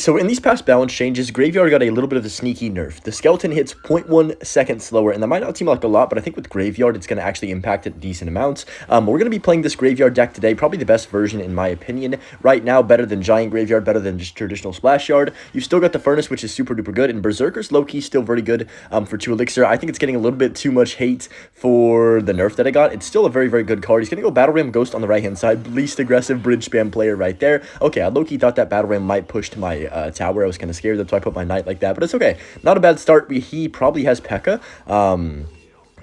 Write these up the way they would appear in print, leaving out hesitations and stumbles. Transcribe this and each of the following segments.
So in these past balance changes, Graveyard got a little bit of a sneaky nerf. The Skeleton hits 0.1 seconds slower, and that might not seem like a lot, but I think with Graveyard, it's going to actually impact it decent amounts. We're going to be playing this Graveyard deck today, probably the best version in my opinion. Right now, better than Giant Graveyard, better than just traditional Splash Yard. You've still got the Furnace, which is super duper good, and Berserker's low-key still very good for 2 Elixir. I think it's getting a little bit too much hate for the nerf that I got. It's still a very, very good card. He's going to go Battle Ram Ghost on the right-hand side, least aggressive bridge spam player right there. Okay, I low-key thought that Battle Ram might push to my tower. I was kind of scared, that's why I put my knight like that, but it's okay. Not a bad start. He probably has P.E.K.K.A.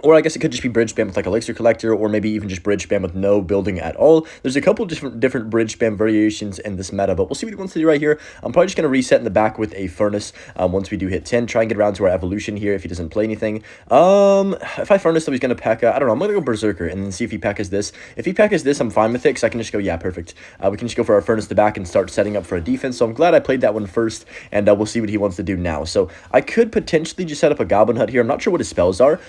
Or I guess it could just be bridge spam with like Elixir Collector, or maybe even just bridge spam with no building at all. There's a couple different bridge spam variations in this meta, but we'll see what he wants to do right here. I'm probably just going to reset in the back with a Furnace once we do hit 10. Try and get around to our evolution here if he doesn't play anything. If I Furnace, though, he's going to P.E.K.K.A. I don't know. I'm going to go Berserker and then see if he P.E.K.K.A.s this. If he P.E.K.K.A.s this, I'm fine with it because I can just go, yeah, perfect. We can just go for our Furnace to the back and start setting up for a defense. So I'm glad I played that one first, and we'll see what he wants to do now. So I could potentially just set up a Goblin Hut here. I'm not sure what his spells are.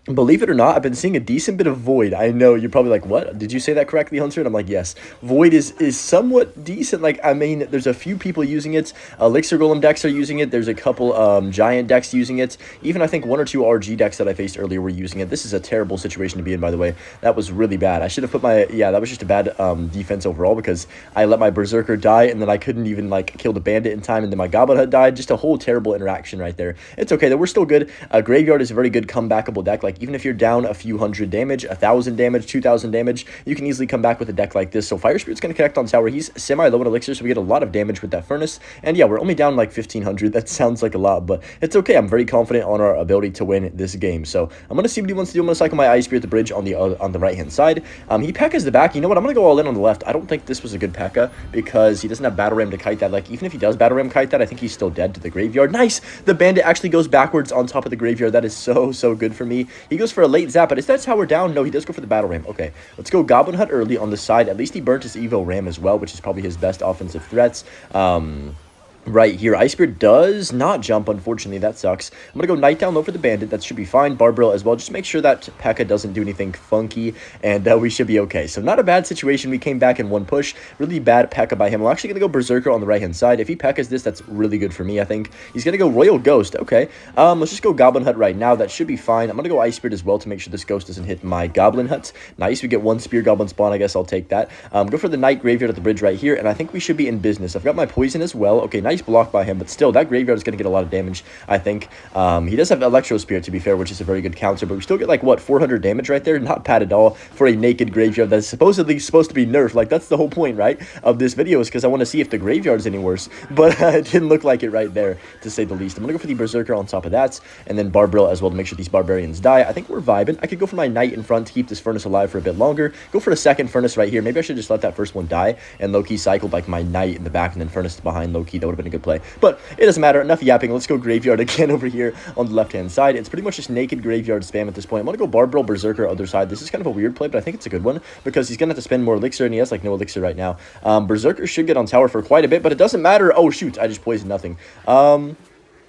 Believe it or not, I've been seeing a decent bit of Void. I know, you're probably like, what? Did you say that correctly, Hunter? And I'm like, yes. Void is somewhat decent. Like, I mean, there's a few people using it. Elixir Golem decks are using it. There's a couple Giant decks using it. Even, I think, 1 or 2 RG decks that I faced earlier were using it. This is a terrible situation to be in, by the way. That was really bad. I should have put my... Yeah, that was just a bad defense overall because I let my Berserker die, and then I couldn't even, like, kill the Bandit in time, and then my Goblin Hut died. Just a whole terrible interaction right there. It's okay, though. We're still good. Graveyard is a very good comebackable deck. Like, even if you're down a few hundred damage, 1,000 damage, 2,000 damage, you can easily come back with a deck like this. So Fire Spirit's going to connect on tower. He's semi-low in Elixir, so we get a lot of damage with that Furnace. And yeah, we're only down like 1,500. That sounds like a lot, but it's okay. I'm very confident on our ability to win this game. So I'm going to see what he wants to do. I'm going to cycle my Ice Spear at the bridge on the right-hand side. He P.E.K.K.A.s the back. You know what? I'm going to go all in on the left. I don't think this was a good P.E.K.K.A. because he doesn't have Battle Ram to kite that. Like, even if he does Battle Ram kite that, I think he's still dead to the Graveyard. Nice! The Bandit actually goes backwards on top of the Graveyard. That is so, so good for me. He goes for a late zap, but is that tower down? No, he does go for the Battle Ram. Okay, let's go Goblin Hut early on the side. At least he burnt his Evo Ram as well, which is probably his best offensive threats. Right here, Ice Spear does not jump, unfortunately. That sucks. I'm going to go Knight down low for the Bandit. That should be fine. Barbarrel as well. Just make sure that P.E.K.K.A. doesn't do anything funky, and we should be okay. So not a bad situation. We came back in one push. Really bad P.E.K.K.A. by him. I'm actually going to go Berserker on the right-hand side. If he P.E.K.K.A.s this, that's really good for me, I think. He's going to go Royal Ghost. Okay. Let's just go Goblin Hut right now. That should be fine. I'm going to go Ice Spear as well to make sure this Ghost doesn't hit my Goblin Hut. Nice. We get 1 Spear Goblin spawn. I guess I'll take that. Go for the Knight Graveyard at the bridge right here, and I think we should be in business. I've got my Poison as well. Okay, nice block by him, but still, that Graveyard is going to get a lot of damage, I think. He does have Electro Spirit, to be fair, which is a very good counter, but we still get, like, what, 400 damage right there? Not bad at all for a naked Graveyard that's supposedly supposed to be nerfed. Like, that's the whole point, right, of this video, is because I want to see if the Graveyard is any worse, but it didn't look like it right there, to say the least. I'm going to go for the Berserker on top of that, and then Barbarrel as well to make sure these Barbarians die. I think we're vibing. I could go for my Knight in front to keep this Furnace alive for a bit longer. Go for a second Furnace right here. Maybe I should just let that first one die, and low-key cycle, like, my Knight in the back, and then Furnace behind low-key. That would have been a good play, but it doesn't matter. Enough yapping. Let's go Graveyard again over here on the left-hand side. It's pretty much just naked Graveyard spam at this point. I'm going to go Barbarrel Berserker other side. This is kind of a weird play, but I think it's a good one because he's going to have to spend more Elixir, and he has, like, no Elixir right now. Berserker should get on tower for quite a bit, but it doesn't matter. Oh, shoot. I just poisoned nothing.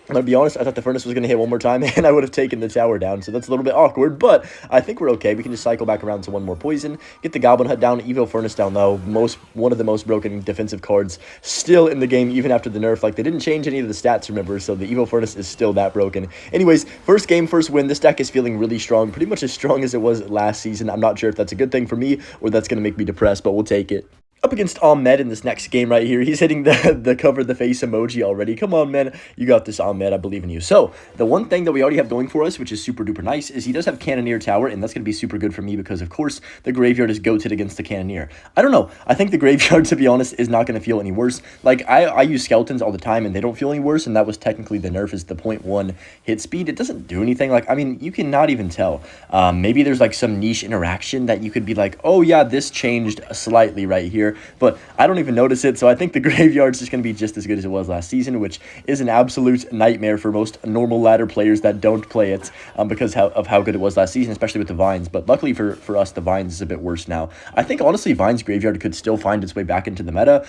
I'm going to be honest, I thought the Furnace was going to hit one more time, and I would have taken the tower down, so that's a little bit awkward, but I think we're okay. We can just cycle back around to 1 more Poison, get the Goblin Hut down, Evo Furnace down low. One of the most broken defensive cards still in the game, even after the nerf. Like, they didn't change any of the stats, remember, so the Evo Furnace is still that broken. Anyways, first game, first win. This deck is feeling really strong, pretty much as strong as it was last season. I'm not sure if that's a good thing for me, or that's going to make me depressed, but we'll take it. Up against Ahmed in this next game right here. He's hitting the cover the face emoji already. Come on, man. You got this, Ahmed. I believe in you. So, the one thing that we already have going for us, which is super duper nice, is he does have Cannoneer Tower, and that's going to be super good for me because, of course, the Graveyard is goated against the Cannoneer. I don't know. I think the Graveyard, to be honest, is not going to feel any worse. Like, I use Skeletons all the time, and they don't feel any worse, and that was technically the nerf, is the 0.1 hit speed. It doesn't do anything. Like, I mean, you cannot even tell. Maybe there's, like, some niche interaction that you could be like, oh, yeah, this changed slightly right here, but I don't even notice it, so I think the Graveyard's just going to be just as good as it was last season, which is an absolute nightmare for most normal ladder players that don't play it because of how good it was last season, especially with the Vines. But luckily for us, the Vines is a bit worse now. I think, honestly, Vines Graveyard could still find its way back into the meta.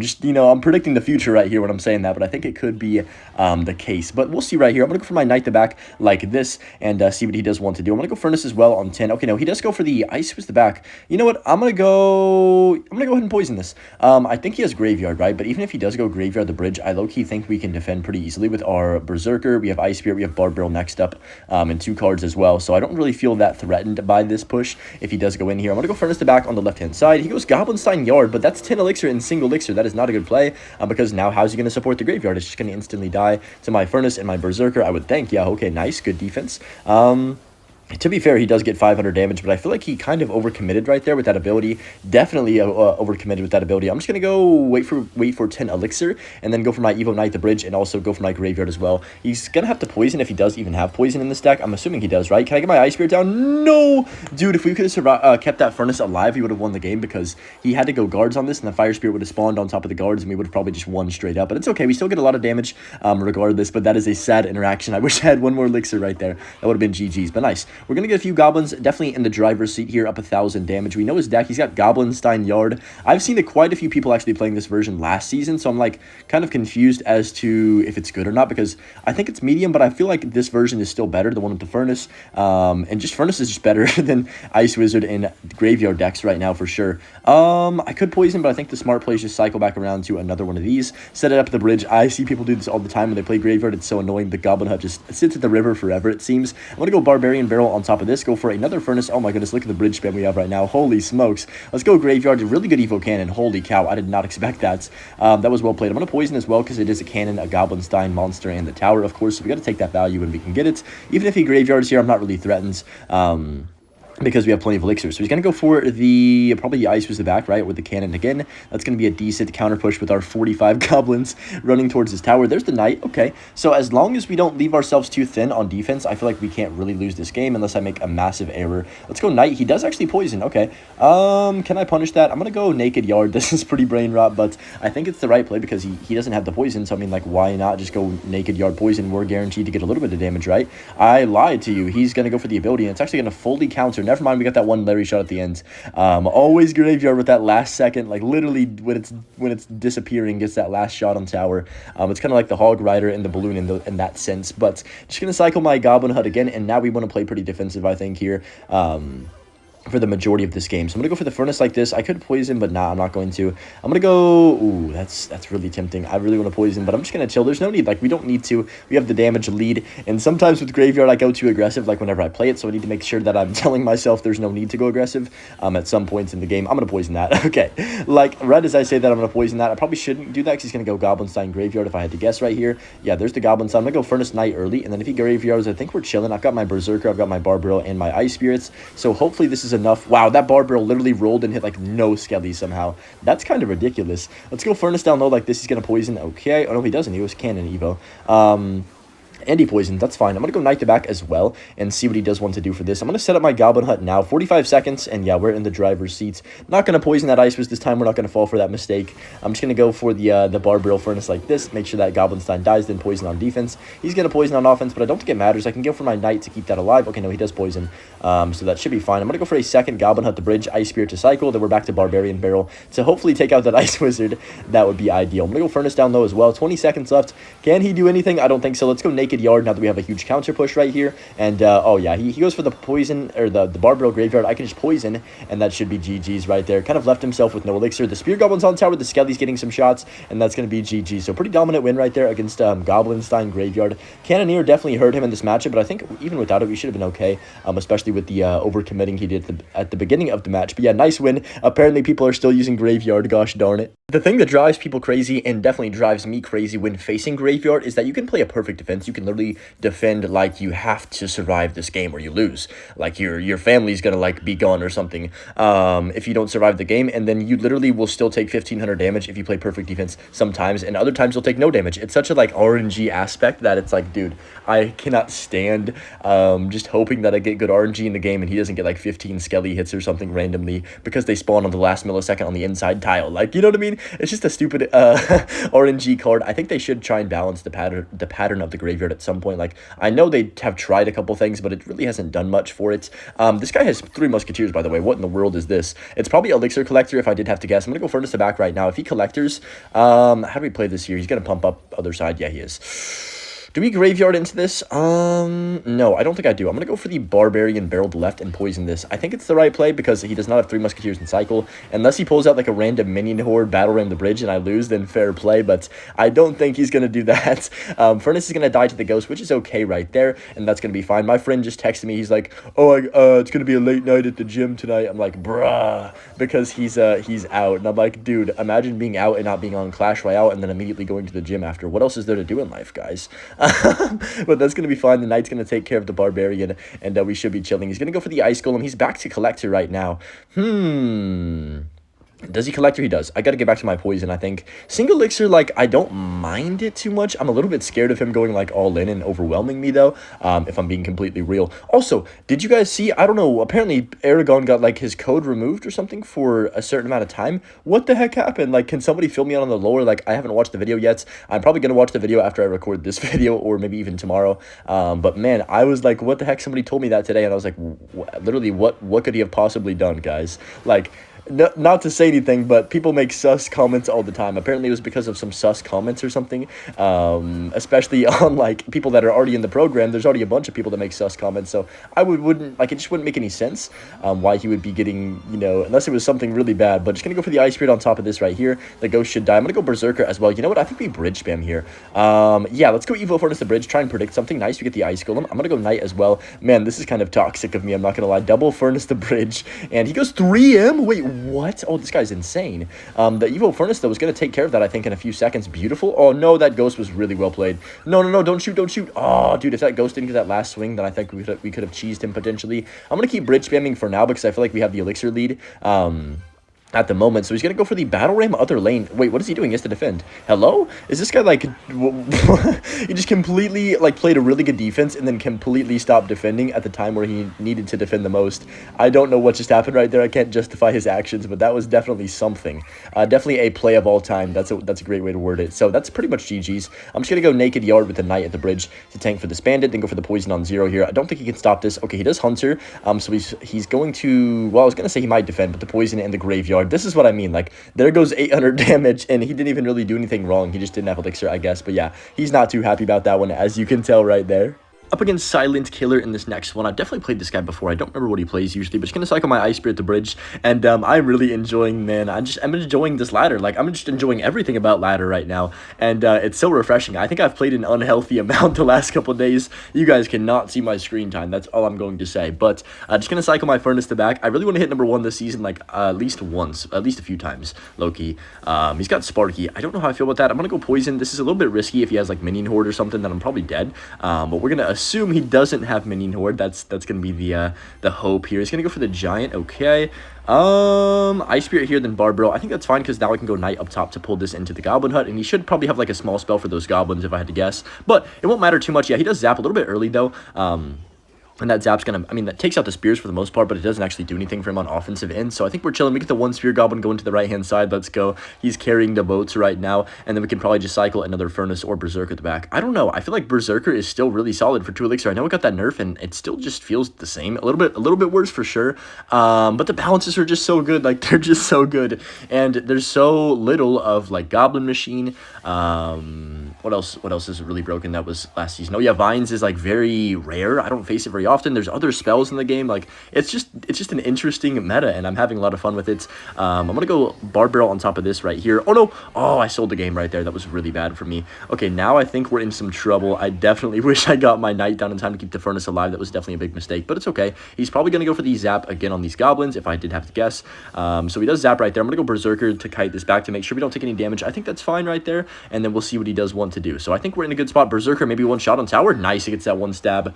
Just, you know, I'm predicting the future right here when I'm saying that, but I think it could be the case. But we'll see right here. I'm going to go for my Knight to back like this and see what he does want to do. I'm going to go Furnace as well on 10. Okay, no, he does go for the Ice with the back. You know what? I'm going to go ahead and poison this. I think he has Graveyard, right? But even if he does go Graveyard the bridge, I low-key think we can defend pretty easily with our Berserker. We have Ice Spirit, we have Barb Barrel next up, and 2 cards as well. So I don't really feel that threatened by this push if he does go in here. I'm going to go Furnace the back on the left-hand side. He goes Goblinstein-Yard, but that's 10 Elixir and single Elixir. That is not a good play, because now how's he going to support the Graveyard? It's just going to instantly die to my Furnace and my Berserker, I would think. Yeah, okay, nice, good defense. To be fair, he does get 500 damage, but I feel like he kind of overcommitted right there with that ability. Definitely overcommitted with that ability. I'm just going to go wait for 10 Elixir, and then go for my Evo Knight the bridge, and also go for my Graveyard as well. He's going to have to poison if he does even have poison in this deck. I'm assuming he does, right? Can I get my Ice Spirit down? No! Dude, if we could have kept that Furnace alive, we would have won the game, because he had to go guards on this, and the Fire Spirit would have spawned on top of the guards, and we would have probably just won straight up. But it's okay. We still get a lot of damage regardless, but that is a sad interaction. I wish I had one more Elixir right there. That would have been GG's, but nice. We're going to get a few Goblins definitely in the driver's seat here, up 1,000 damage. We know his deck. He's got Goblinstein-Yard. I've seen quite a few people actually playing this version last season, so I'm like kind of confused as to if it's good or not, because I think it's medium, but I feel like this version is still better, the one with the Furnace. And just Furnace is just better than Ice Wizard in Graveyard decks right now for sure. I could poison, but I think the smart play is just cycle back around to another one of these, set it up at the bridge. I see people do this all the time when they play Graveyard. It's so annoying. The Goblin Hut just sits at the river forever, it seems. I'm gonna go Barbarian Barrel on top of this, go for another Furnace. Oh my goodness, look at the bridge spam we have right now. Holy smokes. Let's go Graveyard. Really good Evo Cannon. Holy cow, I did not expect that. That was well played. I'm going to poison as well, because it is a cannon, a Goblinstein monster, and the tower, of course. So we got to take that value when we can get it. Even if he Graveyards here, I'm not really threatened. Because we have plenty of elixirs. So he's going to go for the, probably the Ice was the back, right, with the cannon again. That's going to be a decent counter push with our 45 goblins running towards his tower. There's the Knight. Okay, so as long as we don't leave ourselves too thin on defense, I feel like we can't really lose this game unless I make a massive error. Let's go Knight. He does actually poison. Okay, can I punish that? I'm going to go Naked Yard. This is pretty brain rot, but I think it's the right play because he doesn't have the poison. So, I mean, like, why not just go Naked Yard poison? We're guaranteed to get a little bit of damage, right? I lied to you. He's going to go for the ability, and it's actually going to fully counter. Never mind, we got that one Larry shot at the end. Always Graveyard with that last second, like literally when it's disappearing, gets that last shot on tower. It's kind of like the Hog Rider and the Balloon in that sense. But just gonna cycle my Goblin Hut again, and now we want to play pretty defensive, I think, here. For the majority of this game. So I'm gonna go for the Furnace like this. I could poison, but nah, I'm not going to. I'm gonna go, ooh, that's really tempting. I really want to poison, but I'm just gonna chill. There's no need, like, we don't need to. We have the damage lead, and sometimes with Graveyard I go too aggressive, like whenever I play it, so I need to make sure that I'm telling myself there's no need to go aggressive at some points in the game. I'm gonna poison that. Okay, like right as I say that I'm gonna poison that, I probably shouldn't do that because he's gonna go Goblinstein Graveyard if I had to guess right here. Yeah, there's the Goblinstein. I'm gonna go Furnace Knight early, and then if he Graveyards, I think we're chilling. I've got my Berserker, I've got my Barbarrel, and my Ice Spirits, so hopefully this is enough. Wow, that Barbarrel literally rolled and hit like no skelly somehow. That's kind of ridiculous. Let's go Furnace down low like this. He's gonna poison. Okay. Oh no, he doesn't. He was Cannon Evo. And he poisoned. That's fine. I'm going to go Knight the back as well and see what he does want to do for this. I'm going to set up my Goblin Hut now. 45 seconds, and yeah, we're in the driver's seats. Not going to poison that Ice Wizard this time. We're not going to fall for that mistake. I'm just going to go for the Barbarrel Furnace like this. Make sure that Goblinstein dies, then poison on defense. He's going to poison on offense, but I don't think it matters. I can go for my Knight to keep that alive. Okay, no, he does poison, so that should be fine. I'm going to go for a second Goblin Hut to bridge, Ice Spirit to cycle. Then we're back to Barbarian Barrel to hopefully take out that Ice Wizard. That would be ideal. I'm going to go Furnace down low as well. 20 seconds left. Can he do anything? I don't think so. Let's go Naked Yard now that we have a huge counter push right here. And oh yeah, he goes for the poison, or the Barbarrel Graveyard. I can just poison, and that should be GG's right there. Kind of left himself with no elixir. The Spear Goblin's on tower, the Skelly's getting some shots, and that's going to be GG. So pretty dominant win right there against Goblinstein Graveyard. Cannoneer definitely hurt him in this matchup, but I think even without it we should have been okay, especially with the overcommitting he did at the beginning of the match. But yeah, nice win. Apparently people are still using Graveyard, gosh darn it. The thing that drives people crazy, and definitely drives me crazy when facing Graveyard, is that you can play a perfect defense. You can literally defend like you have to survive this game or you lose. Like your family's gonna like be gone or something if you don't survive the game, and then you literally will still take 1,500 damage if you play perfect defense sometimes, and other times you'll take no damage. It's such a like RNG aspect that it's like, dude, I cannot stand just hoping that I get good RNG in the game and he doesn't get like 15 Skelly hits or something randomly because they spawn on the last millisecond on the inside tile. Like, you know what I mean? It's just a stupid RNG card. I think they should try and balance the pattern of the Graveyard at some point. Like, I know they have tried a couple things, but it really hasn't done much for it. This guy has 3 Musketeers, by the way. What in the world is this? It's probably Elixir Collector if I did have to guess. I'm going to go Furnace to back right now. If he Collectors, how do we play this here? He's going to pump up other side. Yeah, he is. Do we graveyard into this? No, I don't think I do. I'm going to go for the Barbarian barreled left and poison this. I think it's the right play because he does not have 3 Musketeers in cycle. Unless he pulls out like a random minion horde, battle ram the bridge, and I lose, then fair play. But I don't think he's going to do that. Furnace is going to die to the ghost, which is okay right there. And that's going to be fine. My friend just texted me. He's like, oh, it's going to be a late night at the gym tonight. I'm like, bruh, because he's out. And I'm like, dude, imagine being out and not being on Clash Royale and then immediately going to the gym after. What else is there to do in life, guys? But that's going to be fine. The Knight's going to take care of the Barbarian, and we should be chilling. He's going to go for the Ice Golem. He's back to Collector right now. Does he Collector? He does. I got to get back to my poison, I think. Single Elixir, like, I don't mind it too much. I'm a little bit scared of him going, like, all in and overwhelming me, though, if I'm being completely real. Also, did you guys see? I don't know. Apparently, Aragon got, like, his code removed or something for a certain amount of time. What the heck happened? Like, can somebody fill me out on the lower? Like, I haven't watched the video yet. I'm probably going to watch the video after I record this video or maybe even tomorrow. But, man, I was like, what the heck? Somebody told me that today, and I was like, literally, what could he have possibly done, guys? Like, not to say anything, but people make sus comments all the time. Apparently, it was because of some sus comments or something, especially on, like, people that are already in the program. There's already a bunch of people that make sus comments, so I wouldn't, like, it just wouldn't make any sense why he would be getting, you know, unless it was something really bad. But just going to go for the Ice Spirit on top of this right here. The Ghost should die. I'm going to go Berserker as well. You know what? I think we bridge spam here. Yeah, let's go Evo Furnace the bridge. Try and predict something nice. We get the Ice Golem. I'm going to go Knight as well. Man, this is kind of toxic of me. I'm not going to lie. Double Furnace the bridge. And he goes 3M? Wait, what? Oh, this guy's insane. The Evo Furnace, though, was going to take care of that, I think, in a few seconds. Beautiful. Oh, no, that Ghost was really well played. No, don't shoot, don't shoot. Oh, dude, if that Ghost didn't get that last swing, then I think we could have cheesed him potentially. I'm going to keep bridge spamming for now because I feel like we have the Elixir lead. At the moment, so he's gonna go for the battle ram other lane. Wait, what is he doing? He has to defend. Hello? Is this guy like he just completely like played a really good defense and then completely stopped defending at the time where he needed to defend the most? I don't know what just happened right there. I can't justify his actions, but that was definitely something. Definitely a play of all time. That's a great way to word it. So that's pretty much GG's. I'm just gonna go Naked Yard with the Knight at the bridge to tank for this Bandit, then go for the poison on 0 here. I don't think he can stop this. Okay, he does Hunter. So he's going to, well, I was gonna say he might defend, but the poison and the graveyard. This is what I mean. Like, there goes 800 damage, and he didn't even really do anything wrong. He just didn't have Elixir, I guess. But yeah, he's not too happy about that one, as you can tell right there. Up against Silent Killer in this next one. I've definitely played this guy before. I don't remember what he plays usually, but just going to cycle my Ice Spirit the bridge. And I'm really enjoying, man. I'm enjoying this ladder. Like, I'm just enjoying everything about ladder right now. And it's so refreshing. I think I've played an unhealthy amount the last couple of days. You guys cannot see my screen time. That's all I'm going to say. But just going to cycle my Furnace to back. I really want to hit number 1 this season, like, at least once. At least a few times, low-key. He's got Sparky. I don't know how I feel about that. I'm going to go Poison. This is a little bit risky if he has, like, Minion Horde or something, then I'm probably dead. But we're going to assume he doesn't have Minion Horde. That's gonna be the hope here. He's gonna go for the Giant. Okay. Ice Spirit here, then Barbaro. I think that's fine because now I can go Knight up top to pull this into the Goblin Hut, and he should probably have like a small spell for those goblins if I had to guess. But it won't matter too much. Yeah, he does zap a little bit early though. And that zap's gonna, I mean, that takes out the spears for the most part, but it doesn't actually do anything for him on offensive end. So I think we're chilling. We get the 1 spear goblin going to the right-hand side. Let's go. He's carrying the boats right now. And then we can probably just cycle another Furnace or Berserker at the back. I don't know. I feel like Berserker is still really solid for 2 Elixir. I know it got that nerf, and it still just feels the same. A little bit worse for sure. But the balances are just so good. Like, they're just so good. And there's so little of, like, Goblin Machine. What else is really broken? That was last season. Oh yeah, Vines is like very rare. I don't face it very often. There's other spells in the game. Like, it's just an interesting meta, and I'm having a lot of fun with it. I'm gonna go Barbaro on top of this right here. Oh no! Oh, I sold the game right there. That was really bad for me. Okay, now I think we're in some trouble. I definitely wish I got my Knight down in time to keep the Furnace alive. That was definitely a big mistake, but it's okay. He's probably gonna go for the Zap again on these Goblins, if I did have to guess. So he does Zap right there. I'm gonna go Berserker to kite this back to make sure we don't take any damage. I think that's fine right there, and then we'll see what he does want to do. So I think we're in a good spot. Berserker, maybe 1 shot on tower. Nice, he gets that 1 stab.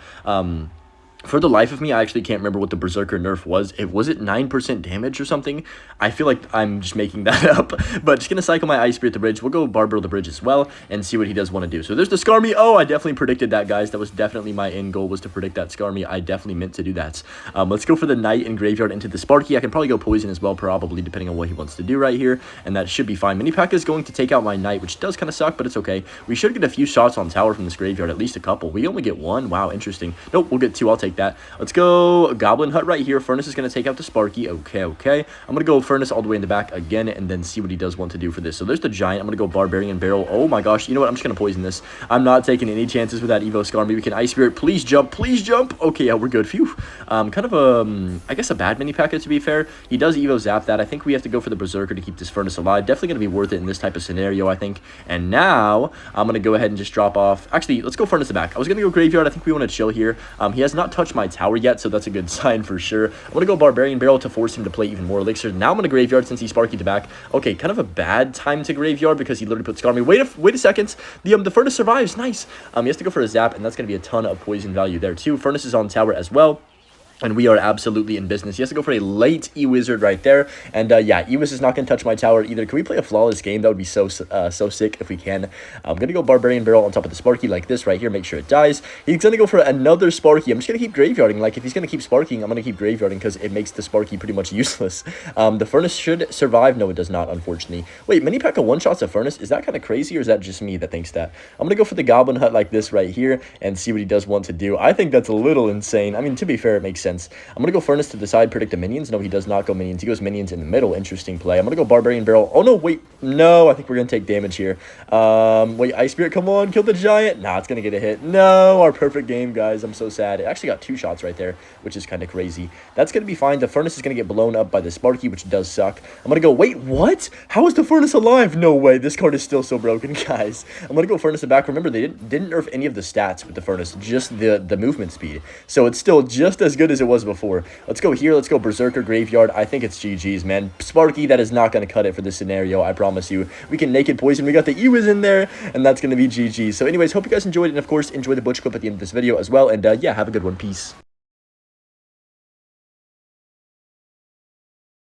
For the life of me, I actually can't remember what the Berserker nerf was. Was it 9% damage or something? I feel like I'm just making that up. But just going to cycle my Ice Spirit the bridge. We'll go Barbaro the bridge as well and see what he does want to do. So there's the Skarmy. Oh, I definitely predicted that, guys. That was definitely my end goal, was to predict that Skarmy. I definitely meant to do that. Let's go for the Knight and Graveyard into the Sparky. I can probably go Poison as well, probably, depending on what he wants to do right here. And that should be fine. Mini Pack is going to take out my Knight, which does kind of suck, but it's okay. We should get a few shots on tower from this Graveyard, at least a couple. We only get 1. Wow, interesting. Nope, we'll get 2. I'll take take that. Let's go Goblin Hut right here. Furnace is going to take out the Sparky. Okay, okay. I'm going to go Furnace all the way in the back again and then see what he does want to do for this. So there's the Giant. I'm going to go Barbarian Barrel. Oh my gosh. You know what? I'm just going to poison this. I'm not taking any chances with that Evo Scar. Maybe we can Ice Spirit. Please jump. Please jump. Okay, yeah, we're good. Phew. Kind of I guess a bad mini packet to be fair. He does Evo Zap that. I think we have to go for the Berserker to keep this Furnace alive. Definitely going to be worth it in this type of scenario, I think. And now I'm going to go ahead and just drop off. Actually, let's go Furnace the back. I was going to go Graveyard. I think we want to chill here. He has not touched my tower yet, so that's a good sign for sure. I'm going to go Barbarian Barrel to force him to play even more Elixir. Now I'm going to Graveyard since he Sparky to back. Okay, kind of a bad time to Graveyard because he literally put Scar on me. Wait a second. The Furnace survives. Nice. He has to go for a Zap, and that's going to be a ton of poison value there too. Furnace is on tower as well. And we are absolutely in business. He has to go for a late E-Wizard right there. And yeah, E-Wiz is not going to touch my tower either. Can we play a flawless game? That would be so sick if we can. I'm going to go Barbarian Barrel on top of the Sparky like this right here. Make sure it dies. He's going to go for another Sparky. I'm just going to keep Graveyarding. Like, if he's going to keep Sparking, I'm going to keep Graveyarding because it makes the Sparky pretty much useless. The Furnace should survive. No, it does not, unfortunately. Wait, Mini P.E.K.K.A one-shots a Furnace? Is that kind of crazy, or is that just me that thinks that? I'm going to go for the Goblin Hut like this right here and see what he does want to do. I think that's a little insane. I mean, to be fair, it makes sense. I'm going to go Furnace to the side, predict the minions. No, he does not go minions. He goes minions in the middle. Interesting play. I'm going to go Barbarian Barrel. Oh, no, wait. No, I think we're going to take damage here. Wait, Ice Spirit, come on. Kill the Giant. Nah, it's going to get a hit. No, our perfect game, guys. I'm so sad. It actually got 2 shots right there, which is kind of crazy. That's going to be fine. The Furnace is going to get blown up by the Sparky, which does suck. I'm going to go, wait, what? How is the Furnace alive? No way. This card is still so broken, guys. I'm going to go Furnace back. Remember, they didn't nerf any of the stats with the Furnace, just the movement speed. So it's still just as good as it was before. Let's go here. Let's go Berserker Graveyard. I think it's GG's, man. Sparky, that is not going to cut it for this scenario, I promise you. We can Naked Poison. We got the E-Wiz in there, and that's going to be GG. So anyways, hope you guys enjoyed, and of course, enjoy the Butch clip at the end of this video as well. And yeah, have a good one. Peace.